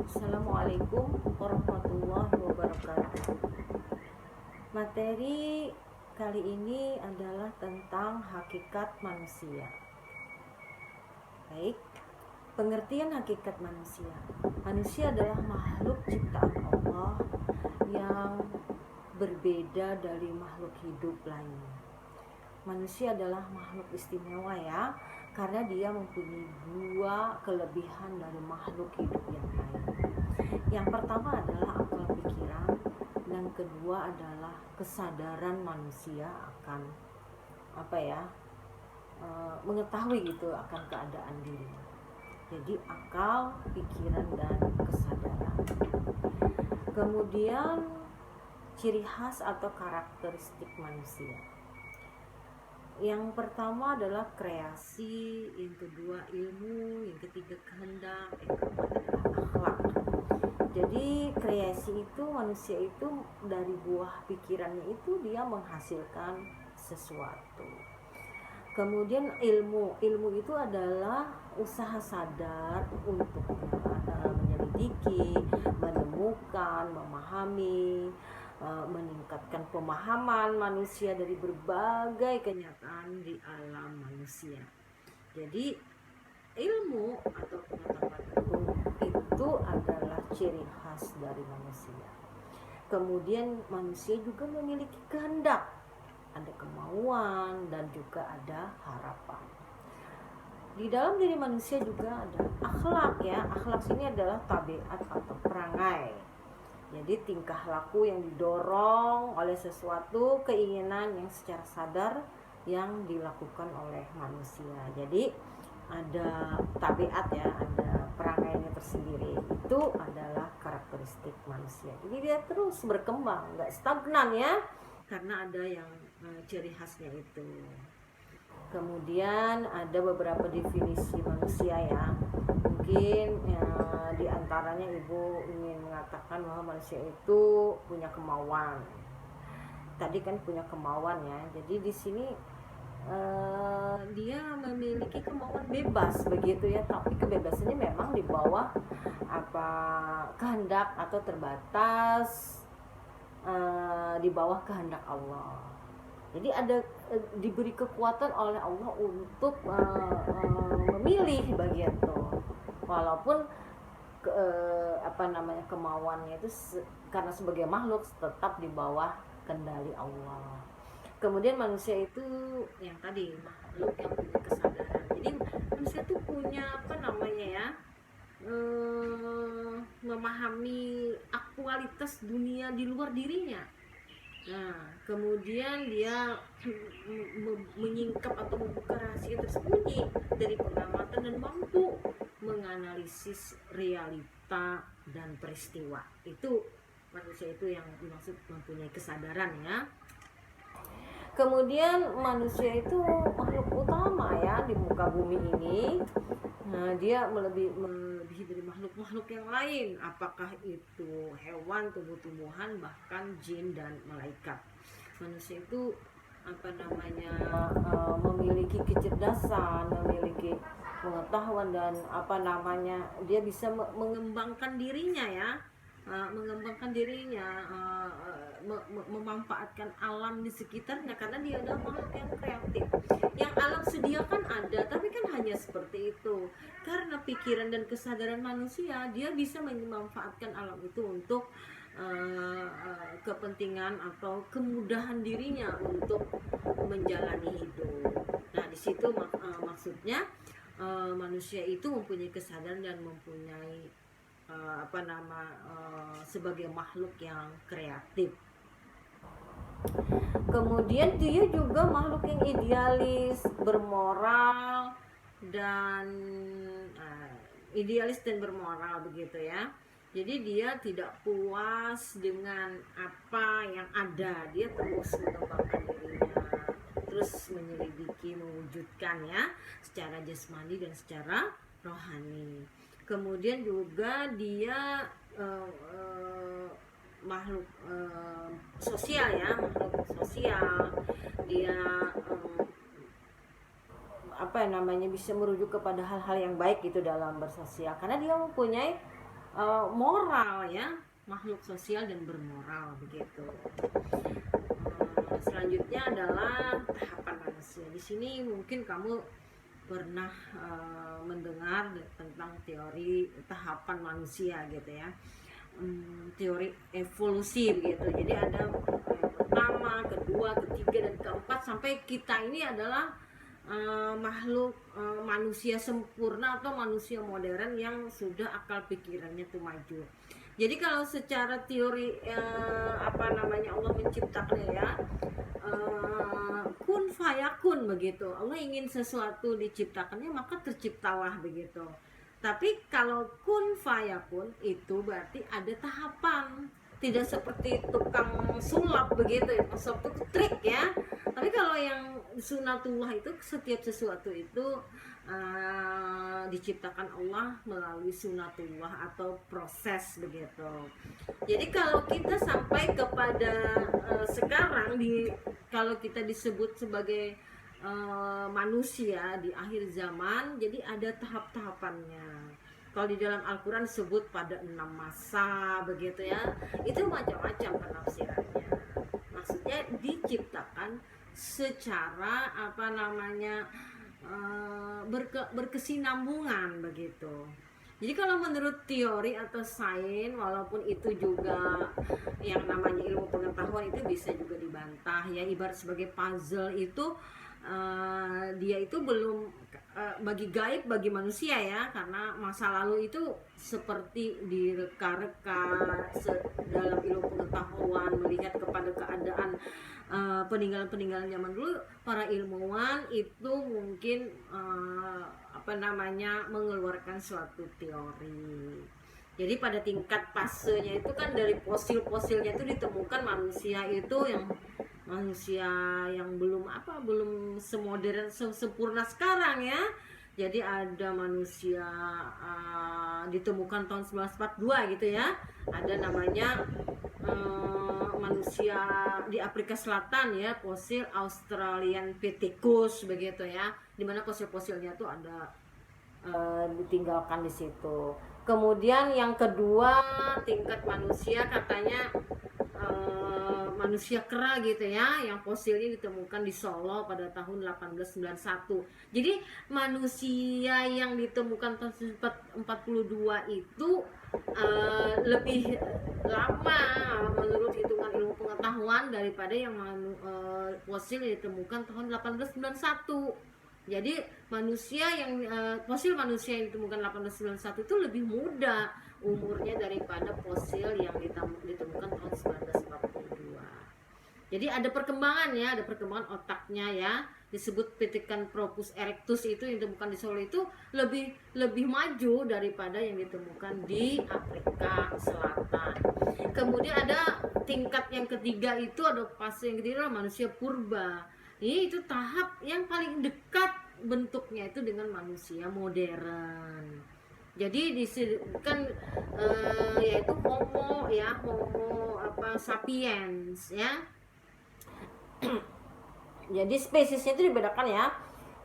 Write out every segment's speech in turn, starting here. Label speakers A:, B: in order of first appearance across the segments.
A: Assalamualaikum warahmatullahi wabarakatuh. Materi kali ini adalah tentang hakikat manusia. Baik, pengertian hakikat manusia. Manusia adalah makhluk ciptaan Allah yang berbeda dari makhluk hidup lainnya. Manusia adalah makhluk istimewa ya, karena dia mempunyai dua kelebihan dari makhluk hidup yang lain. Yang pertama adalah akal pikiran, dan kedua adalah kesadaran manusia akan mengetahui gitu akan keadaan diri. Jadi akal, pikiran, dan kesadaran. Kemudian ciri khas atau karakteristik manusia. Yang pertama adalah kreasi, yang kedua ilmu, yang ketiga kehendak, yang keempat adalah akhlak. Jadi kreasi itu, manusia itu dari buah pikirannya itu dia menghasilkan sesuatu. Kemudian ilmu itu adalah usaha sadar untuk menyelidiki, menemukan, memahami, meningkatkan pemahaman manusia dari berbagai kenyataan di alam manusia. Jadi ilmu atau pengetahuan itu adalah ciri khas dari manusia. Kemudian manusia juga memiliki kehendak, ada kemauan dan juga ada harapan. Di dalam diri manusia juga ada akhlak ya. Akhlak sini adalah tabiat atau perangai. Jadi tingkah laku yang didorong oleh sesuatu keinginan yang secara sadar yang dilakukan oleh manusia. Jadi ada tabiat ya, ada perangainya tersendiri. Itu adalah karakteristik manusia. Jadi dia terus berkembang, nggak stagnan ya, karena ada yang ciri khasnya itu. Kemudian ada beberapa definisi manusia ya. Mungkin diantaranya ibu ingin mengatakan bahwa manusia itu punya kemauan. Tadi kan punya kemauan ya. Jadi di sini dia memiliki kemauan bebas begitu ya. Tapi kebebasannya memang di bawah kehendak atau terbatas di bawah kehendak Allah. Jadi ada diberi kekuatan oleh Allah untuk memilih bagian itu, walaupun kemauannya itu karena sebagai makhluk tetap di bawah kendali Allah. Kemudian manusia itu yang tadi makhluk yang punya kesadaran. Jadi manusia itu punya memahami aktualitas dunia di luar dirinya. Nah, kemudian dia menyingkap atau membuka rahasia tersembunyi dari pengamatan dan mampu menganalisis realita dan peristiwa. Itu manusia itu yang dimaksud mempunyai kesadaran ya. Kemudian manusia itu makhluk utama ya di muka bumi ini. Nah, dia melebihi dari makhluk-makhluk yang lain, apakah itu hewan, tumbuh-tumbuhan, bahkan jin dan malaikat. Manusia itu memiliki kecerdasan, memiliki pengetahuan dan dia bisa mengembangkan dirinya ya, memanfaatkan alam di sekitarnya karena dia adalah makhluk yang kreatif. Yang alam sediakan ada, tapi kan hanya seperti itu. Karena pikiran dan kesadaran manusia, dia bisa memanfaatkan alam itu untuk kepentingan atau kemudahan dirinya untuk menjalani hidup. Nah, di situ maksudnya manusia itu mempunyai kesadaran dan mempunyai sebagai makhluk yang kreatif. Kemudian dia juga makhluk yang idealis, bermoral dan bermoral begitu ya. Jadi dia tidak puas dengan apa yang ada, dia terus mengembangkan dirinya, terus menyelidiki, mewujudkan ya, secara jasmani dan secara rohani. Kemudian juga dia makhluk sosial ya, makhluk sosial. Dia bisa merujuk kepada hal-hal yang baik gitu dalam bersosial, karena dia mempunyai moral ya, makhluk sosial dan bermoral begitu. Selanjutnya adalah tahapan manusia. Di sini mungkin kamu pernah mendengar tentang teori tahapan manusia gitu ya, teori evolusi begitu. Jadi ada pertama, kedua, ketiga, dan keempat sampai kita ini adalah makhluk manusia sempurna atau manusia modern yang sudah akal pikirannya tuh maju. Jadi kalau secara teori Allah menciptakan ya, kun fayakun begitu. Allah ingin sesuatu diciptakannya maka terciptalah begitu. Tapi kalau kun fayakun itu berarti ada tahapan, tidak seperti tukang sulap begitu ya, suatu trik ya. Tapi kalau yang sunatullah itu setiap sesuatu itu diciptakan Allah melalui sunatullah atau proses begitu. Jadi kalau kita sampai kepada sekarang kalau kita disebut sebagai manusia di akhir zaman, jadi ada tahap-tahapannya. Kalau di dalam Al-Quran disebut pada 6 masa begitu ya. Itu macam-macam penafsirannya. Maksudnya diciptakan secara berkesinambungan begitu. Jadi kalau menurut teori atau sains, walaupun itu juga yang namanya ilmu pengetahuan itu bisa juga dibantah ya, ibarat sebagai puzzle itu dia itu belum bagi gaib bagi manusia ya, karena masa lalu itu seperti direka-reka dalam ilmu pengetahuan, melihat kepada keadaan peninggalan-peninggalan zaman dulu. Para ilmuwan itu mungkin mengeluarkan suatu teori. Jadi pada tingkat fasenya itu kan dari fosil-fosilnya itu ditemukan manusia itu yang belum semodern sempurna sekarang ya. Jadi ada manusia ditemukan tahun 1942 gitu ya. Ada namanya manusia di Afrika Selatan ya, fosil Australopithecus begitu ya. Dimana fosil-fosilnya tuh ada ditinggalkan di situ. Kemudian yang kedua tingkat manusia katanya manusia kera gitu ya, yang fosilnya ditemukan di Solo pada tahun 1891. Jadi manusia yang ditemukan tahun 1942 itu lebih lama menurut hitungan ilmu pengetahuan daripada yang fosil yang ditemukan tahun 1891. Jadi fosil manusia yang ditemukan 1891 itu lebih muda umurnya daripada fosil yang ditemukan tahun 1942. Jadi ada perkembangan ya, ada perkembangan otaknya ya. Disebut Pithecanthropus erectus itu yang ditemukan di Solo itu lebih maju daripada yang ditemukan di Afrika Selatan. Kemudian ada tingkat yang ketiga, itu ada fase yang ketiga, manusia purba. Ini itu tahap yang paling dekat bentuknya itu dengan manusia modern. Jadi disebutkan yaitu Homo sapiens ya. Jadi spesiesnya itu dibedakan ya.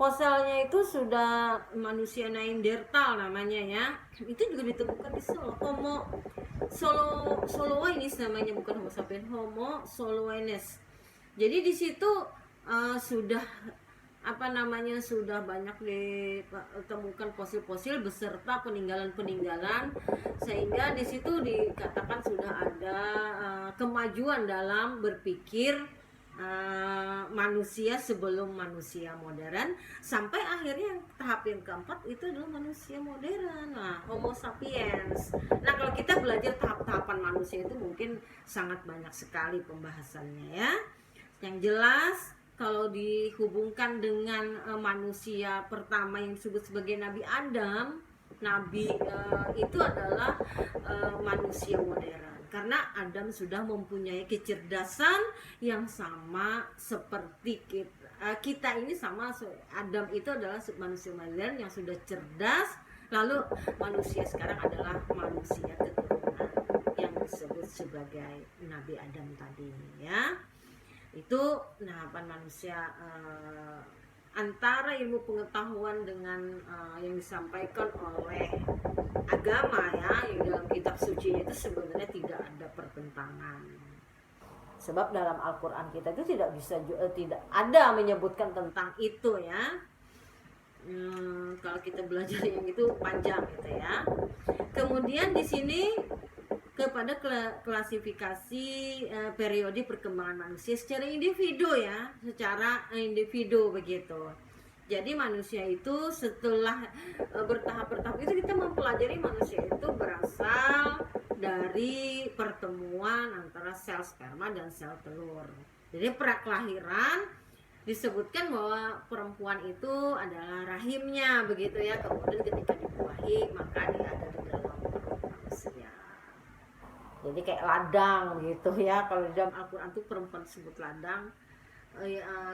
A: Fosilnya itu sudah manusia Neanderthal namanya ya. Itu juga ditemukan di Solo. Homo soloensis namanya, bukan Homo sapiens, Homo soloensis. Jadi di situ sudah sudah banyak ditemukan fosil-fosil beserta peninggalan-peninggalan, sehingga di situ dikatakan sudah ada kemajuan dalam berpikir manusia sebelum manusia modern, sampai akhirnya tahap yang keempat itu adalah manusia modern, Homo sapiens. Nah kalau kita belajar tahap-tahapan manusia itu mungkin sangat banyak sekali pembahasannya ya. Yang jelas kalau dihubungkan dengan manusia pertama yang disebut sebagai Nabi Adam, itu adalah manusia modern, karena Adam sudah mempunyai kecerdasan yang sama seperti kita ini sama. Adam itu adalah manusia modern yang sudah cerdas, lalu manusia sekarang adalah manusia keturunan yang disebut sebagai Nabi Adam tadi ya. Itu manusia antara ilmu pengetahuan dengan yang disampaikan oleh agama ya, yang dalam kitab suci itu sebenarnya tidak ada pertentangan. Sebab dalam Al-Quran kita itu tidak ada menyebutkan tentang itu ya. Kalau kita belajar yang itu panjang gitu ya. Kemudian di sini kepada klasifikasi periode perkembangan manusia secara individu ya, secara individu begitu. Jadi manusia itu setelah bertahap-bertahap itu kita mempelajari manusia itu berasal dari pertemuan antara sel sperma dan sel telur. Jadi prakelahiran disebutkan bahwa perempuan itu adalah rahimnya begitu ya. Kemudian ketika dibuahi maka dia ada di dalam perut manusia. Jadi kayak ladang gitu ya. Kalau di dalam Al-Quran itu perempuan disebut ladang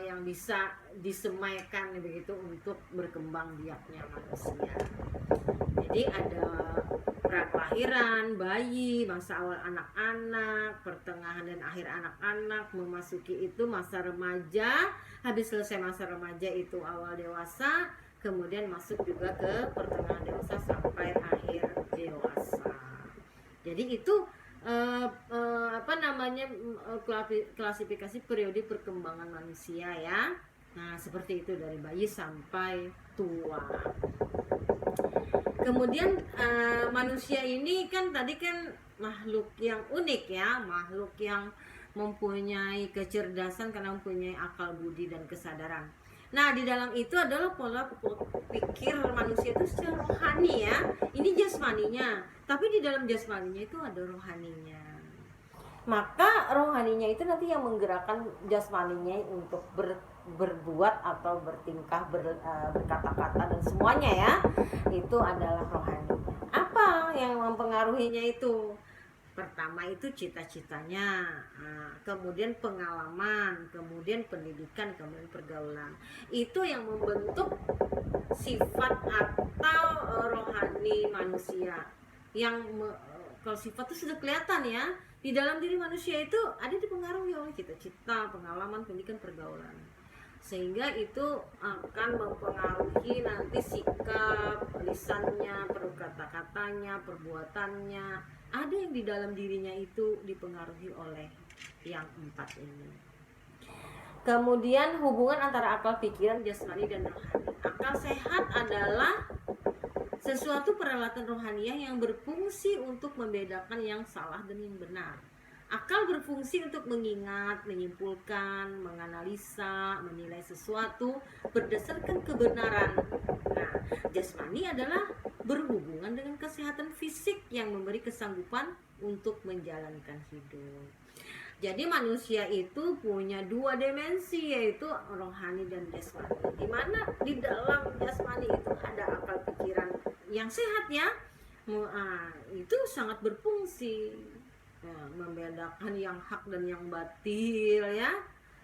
A: yang bisa disemaikan begitu untuk berkembang biaknya manusia. Jadi ada prakelahiran, bayi, masa awal anak-anak, pertengahan dan akhir anak-anak, memasuki itu masa remaja, habis selesai masa remaja itu awal dewasa, kemudian masuk juga ke pertengahan dewasa sampai akhir dewasa. Jadi itu klasifikasi periode perkembangan manusia ya. Nah seperti itu dari bayi sampai tua. Kemudian manusia ini kan tadi kan makhluk yang unik ya, makhluk yang mempunyai kecerdasan karena mempunyai akal budi dan kesadaran. Nah di dalam itu adalah pola pikir manusia itu secara rohani ya. Ini jasmaninya, tapi di dalam jasmaninya itu ada rohaninya. Maka rohaninya itu nanti yang menggerakkan jasmaninya untuk berbuat atau bertingkah, berkata-kata dan semuanya ya. Itu adalah rohaninya. Apa yang mempengaruhinya itu? Pertama itu cita-citanya, kemudian pengalaman, kemudian pendidikan, kemudian pergaulan. Itu yang membentuk sifat atau rohani manusia. Yang kalau sifat itu sudah kelihatan ya, di dalam diri manusia itu ada dipengaruhi oleh cita-cita, pengalaman, pendidikan, pergaulan. Sehingga itu akan mempengaruhi nanti sikap, lisannya, kata-katanya, perbuatannya. Ada yang di dalam dirinya itu dipengaruhi oleh yang 4 ini. Kemudian hubungan antara akal, pikiran, jasmani dan rohani. Akal sehat adalah sesuatu peralatan rohaniah yang berfungsi untuk membedakan yang salah dan yang benar. Akal berfungsi untuk mengingat, menyimpulkan, menganalisa, menilai sesuatu berdasarkan kebenaran. Nah, jasmani adalah berhubungan dengan kesehatan fisik yang memberi kesanggupan untuk menjalankan hidup. Jadi manusia itu punya 2 dimensi, yaitu rohani dan jasmani. Di mana di dalam jasmani itu ada akal pikiran yang sehat ya. Itu sangat berfungsi. Membedakan yang hak dan yang batil ya.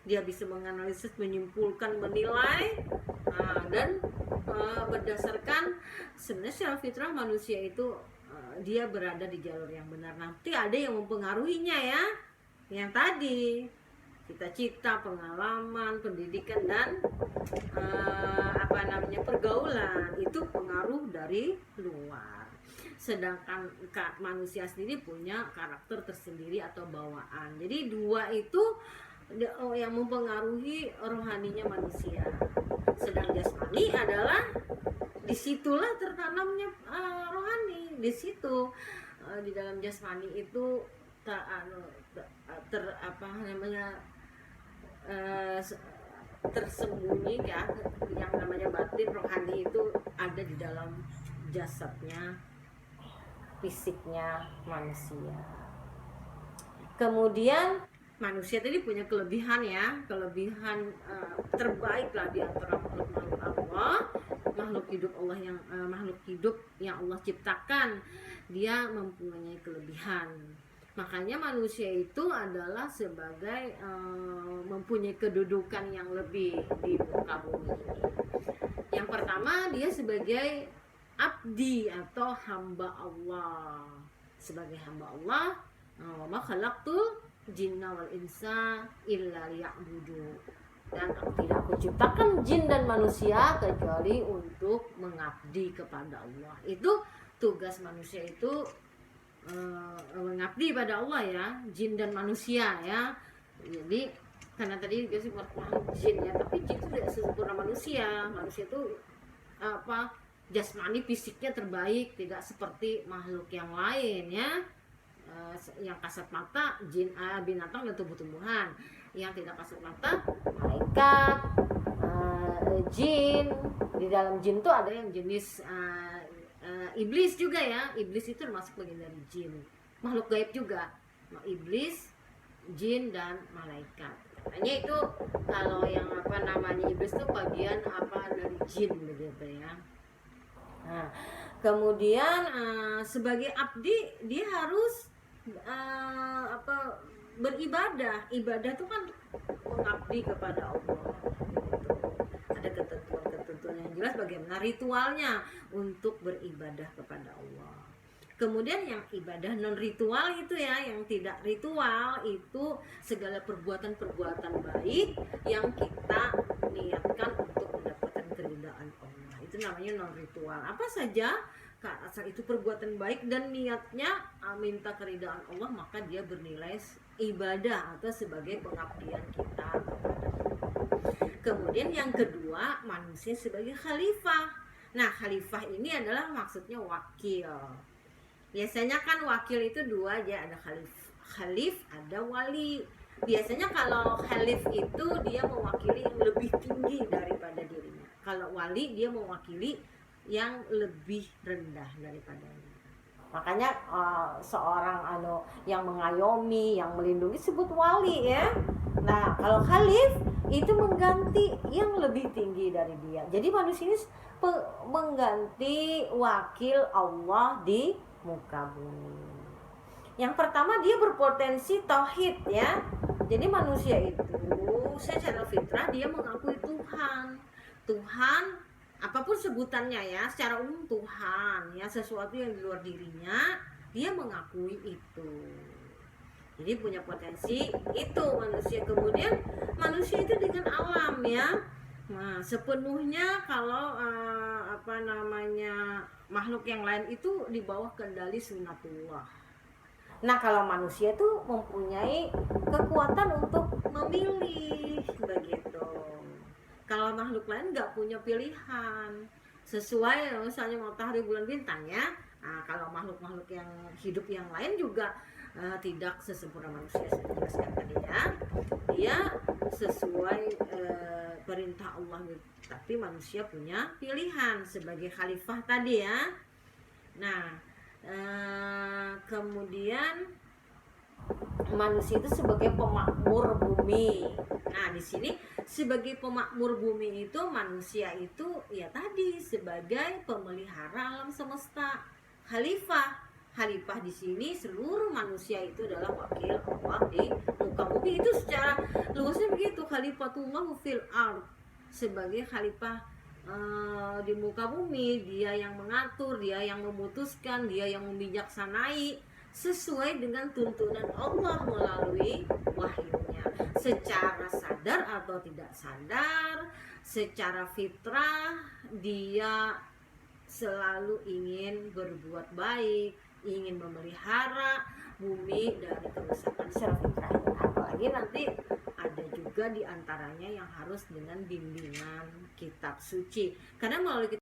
A: Dia bisa menganalisis, menyimpulkan, menilai dan berdasarkan sebenarnya secara fitrah manusia itu dia berada di jalur yang benar. Nanti ada yang mempengaruhinya ya, yang tadi cita-cita, pengalaman, pendidikan dan pergaulan itu pengaruh dari luar. Sedangkan manusia sendiri punya karakter tersendiri atau bawaan. Jadi 2 itu yang mempengaruhi rohaninya manusia. Sedang jasmani adalah disitulah tertanamnya rohani. Di situ di dalam jasmani itu tersembunyi ya, yang namanya batin. Rohani itu ada di dalam jasadnya, fisiknya manusia. Kemudian manusia tadi punya kelebihan ya, kelebihan terbaik lah di antara makhluk Allah, makhluk hidup yang Allah ciptakan. Dia mempunyai kelebihan. Makanya manusia itu adalah sebagai mempunyai kedudukan yang lebih di muka bumi ini. Yang pertama, dia sebagai abdi atau hamba Allah. Sebagai hamba Allah, wa ma khalaqtul jinna wal insa illa liya'budu. Dan tidak aku ciptakan jin dan manusia kecuali untuk mengabdi kepada Allah. Itu tugas manusia itu mengabdi pada Allah ya, jin dan manusia ya. Jadi karena tadi dikasih makhluk jin ya, tapi jin itu tidak sempurna manusia. Manusia itu jasmani fisiknya terbaik, tidak seperti makhluk yang lain ya. Yang kasat mata jin, binatang dan tumbuh-tumbuhan. Yang tidak kasat mata malaikat, jin. Di dalam jin tuh ada yang jenis iblis juga ya. Iblis itu termasuk bagian dari jin, makhluk gaib juga. Iblis, jin dan malaikat. Hanya itu kalau yang iblis itu bagian dari jin begitu ya. Nah, kemudian sebagai abdi dia harus beribadah. Ibadah itu kan mengabdi kepada Allah gitu. Ada ketentuan yang jelas bagaimana ritualnya untuk beribadah kepada Allah. Kemudian yang ibadah non ritual itu ya, yang tidak ritual itu segala perbuatan-perbuatan baik yang kita niatkan untuk mendapatkan keridhaan Allah. Itu namanya non ritual. Apa saja asal itu perbuatan baik dan niatnya minta keridhaan Allah, maka dia bernilai ibadah atau sebagai pengabdian kita kepada Allah. Kemudian yang kedua, manusia sebagai khalifah. Nah, khalifah ini adalah maksudnya wakil. Biasanya kan wakil itu dua aja, ada khalif, ada wali. Biasanya kalau khalif itu dia mewakili yang lebih tinggi daripada dirinya. Kalau wali dia mewakili yang lebih rendah daripadanya. Makanya seorang yang mengayomi, yang melindungi disebut wali ya. Nah, kalau khalif itu mengganti yang lebih tinggi dari dia. Jadi manusia ini mengganti wakil Allah di muka bumi. Yang pertama, dia berpotensi tauhid ya. Jadi manusia itu secara fitrah dia mengakui Tuhan apapun sebutannya ya, secara umum Tuhan ya, sesuatu yang di luar dirinya dia mengakui itu. Jadi punya potensi itu manusia. Kemudian manusia itu dengan alam ya. Nah, sepenuhnya kalau makhluk yang lain itu di bawah kendali sunnatullah. Nah, kalau manusia itu mempunyai kekuatan untuk memilih begitu. Kalau makhluk lain nggak punya pilihan. Sesuai misalnya matahari, bulan, bintang ya. Nah, kalau makhluk-makhluk yang hidup yang lain juga tidak sesempurna manusia seperti jelaskan tadi ya. Dia sesuai perintah Allah, tapi manusia punya pilihan sebagai khalifah tadi ya. Nah, kemudian manusia itu sebagai pemakmur bumi. Nah, di sini sebagai pemakmur bumi itu manusia itu ya tadi sebagai pemelihara alam semesta. Khalifah di sini seluruh manusia itu adalah wakil Allah di muka bumi. Itu secara luasnya begitu, khalifatullah fil ardh, sebagai khalifah di muka bumi. Dia yang mengatur, dia yang memutuskan, dia yang membijaksanai sesuai dengan tuntunan Allah melalui wahyunya, secara sadar atau tidak sadar, secara fitrah dia selalu ingin berbuat baik, ingin memelihara bumi dari kerusakan secara fitrah. Apalagi nanti ada juga diantaranya yang harus dengan bimbingan kitab suci, karena melalui